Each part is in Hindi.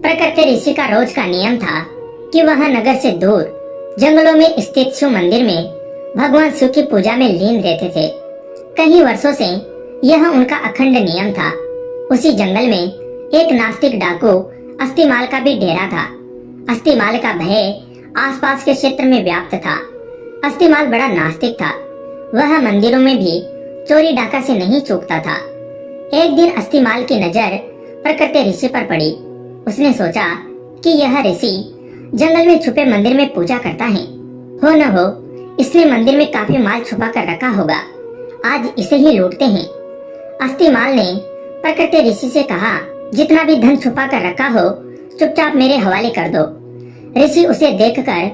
प्रकृति ऋषि का रोज का नियम था कि वह नगर से दूर जंगलों में स्थित शिव मंदिर में भगवान शिव की पूजा में लीन रहते थे। कई वर्षों से यह उनका अखंड नियम था। उसी जंगल में एक नास्तिक डाकू अस्थिमाल का भी डेरा था। अस्थिमाल का भय आसपास के क्षेत्र में व्याप्त था। अस्थिमाल बड़ा नास्तिक था। वह मंदिरों में भी चोरी डाका से नहीं चूकता था। एक दिन अस्थिमाल की नजर प्रकृति ऋषि पर पड़ी। उसने सोचा कि यह ऋषि जंगल में छुपे मंदिर में पूजा करता है। हो न हो इसने मंदिर में काफी माल छुपा कर रखा होगा। आज इसे ही लूटते हैं। अस्थिमाल ने प्रकृति ऋषि से कहा, जितना भी धन छुपा कर रखा हो चुपचाप मेरे हवाले कर दो। ऋषि उसे देखकर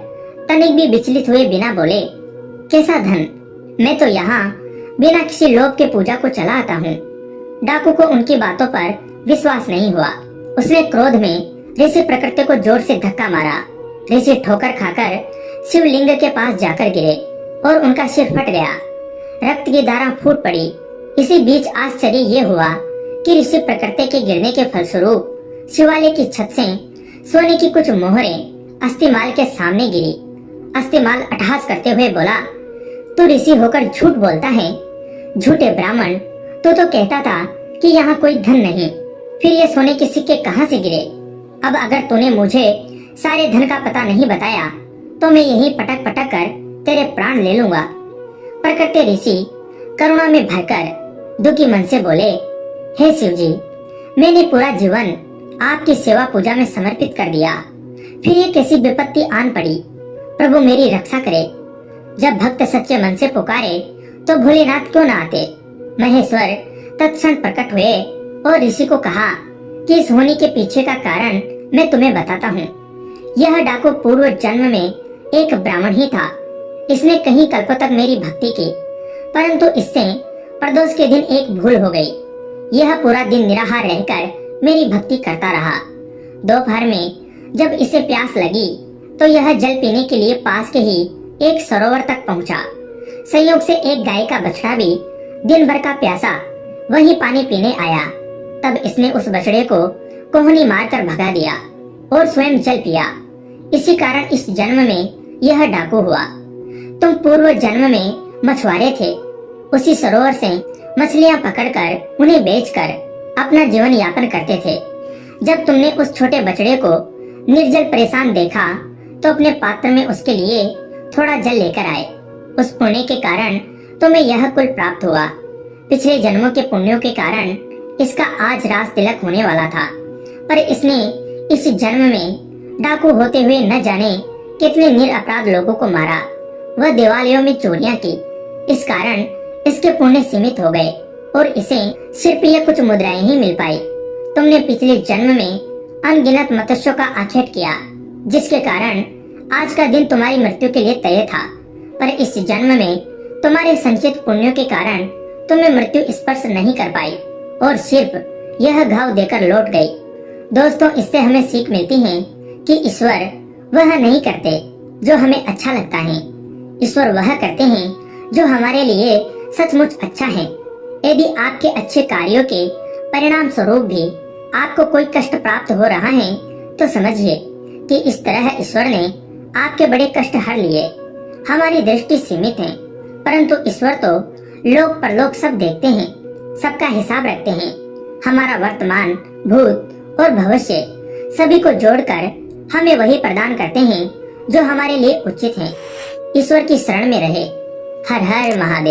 तनिक भी विचलित हुए बिना बोले, कैसा धन? मैं तो यहाँ बिना किसी लोभ के पूजा को चला आता हूँ। डाकू को उनकी बातों पर विश्वास नहीं हुआ। उसने क्रोध में ऋषि प्रकृति को जोर से धक्का मारा। ऋषि ठोकर खाकर शिवलिंग के पास जाकर गिरे और उनका सिर फट गया। रक्त की धारा फूट पड़ी। इसी बीच आश्चर्य ये हुआ कि ऋषि प्रकृति के गिरने के फलस्वरूप शिवालय की छत से सोने की कुछ मोहरें अस्थिमाल के सामने गिरी। अस्थिमाल अट्टहास करते हुए बोला, तू ऋषि होकर झूठ बोलता है। झूठे ब्राह्मण, तू तो कहता था कि यहाँ कोई धन नहीं, फिर ये सोने के सिक्के कहाँ से गिरे? अब अगर तूने मुझे सारे धन का पता नहीं बताया तो मैं यही पटक पटक कर तेरे प्राण ले लूंगा। प्रकृति ऋषि करुणा में भरकर दुखी मन से बोले, हे शिव जी, मैंने पूरा जीवन आपकी सेवा पूजा में समर्पित कर दिया, फिर ये कैसी विपत्ति आन पड़ी? प्रभु मेरी रक्षा करे। जब भक्त सच्चे मन से पुकारे तो भोलेनाथ क्यों न आते? महेश्वर तत्क्षण प्रकट हुए और ऋषि को कहा कि इस होनी के पीछे का कारण मैं तुम्हें बताता हूँ। यह डाकू पूर्व जन्म में एक ब्राह्मण ही था। इसने कई कल्पों तक मेरी भक्ति की, परंतु इससे प्रदोष के दिन एक भूल हो गई। यह पूरा दिन निराहार रहकर मेरी भक्ति करता रहा। दोपहर में जब इसे प्यास लगी तो यह जल पीने के लिए पास के ही एक सरोवर तक पहुंचा। संयोग से एक गाय का बछड़ा भी दिन भर का प्यासा वही पानी पीने आया। तब इसने उस बछड़े को कोहनी मारकर भगा दिया और स्वयं जल पिया। इसी कारण इस जन्म में यह डाकू हुआ। तुम पूर्व जन्म में मछुआरे थे। उसी सरोवर से मछलियां पकड़कर उन्हें बेचकर अपना जीवन यापन करते थे। जब तुमने उस छोटे बछड़े को निर्जल परेशान देखा तो अपने पात्र में उसके लिए थोड़ा जल लेकर आए। उस पुण्य के कारण तुम्हें यह कुल प्राप्त हुआ। पिछले जन्मों के पुण्यों के कारण इसका आज रास तिलक होने वाला था, पर इसने इस जन्म में डाकू होते हुए न जाने कितने निरपराध लोगों को मारा। वह दिवालियों में चोरियां की। इस कारण इसके पुण्य सीमित हो गए और इसे सिर्फ यह कुछ मुद्राएं ही मिल पाई। तुमने पिछले जन्म में अनगिनत मत्स्यों का आखेट किया, जिसके कारण आज का दिन तुम्हारी मृत्यु के लिए तय था, पर इस जन्म में तुम्हारे संचित पुण्यों के कारण तुम्हें मृत्यु स्पर्श नहीं कर पाई और सिर्फ यह घाव देकर लौट गई। दोस्तों, इससे हमें सीख मिलती है कि ईश्वर वह नहीं करते जो हमें अच्छा लगता है। ईश्वर वह करते हैं जो हमारे लिए सचमुच अच्छा है। यदि आपके अच्छे कार्यों के परिणाम स्वरूप भी आपको कोई कष्ट प्राप्त हो रहा है तो समझिए कि इस तरह ईश्वर ने आपके बड़े कष्ट हर लिए। हमारी दृष्टि सीमित है, परंतु ईश्वर तो लोक परलोक सब देखते हैं, सबका हिसाब रखते हैं। हमारा वर्तमान, भूत और भविष्य सभी को जोड़कर हमें वही प्रदान करते हैं जो हमारे लिए उचित है। ईश्वर की शरण में रहे। हर हर महादेव।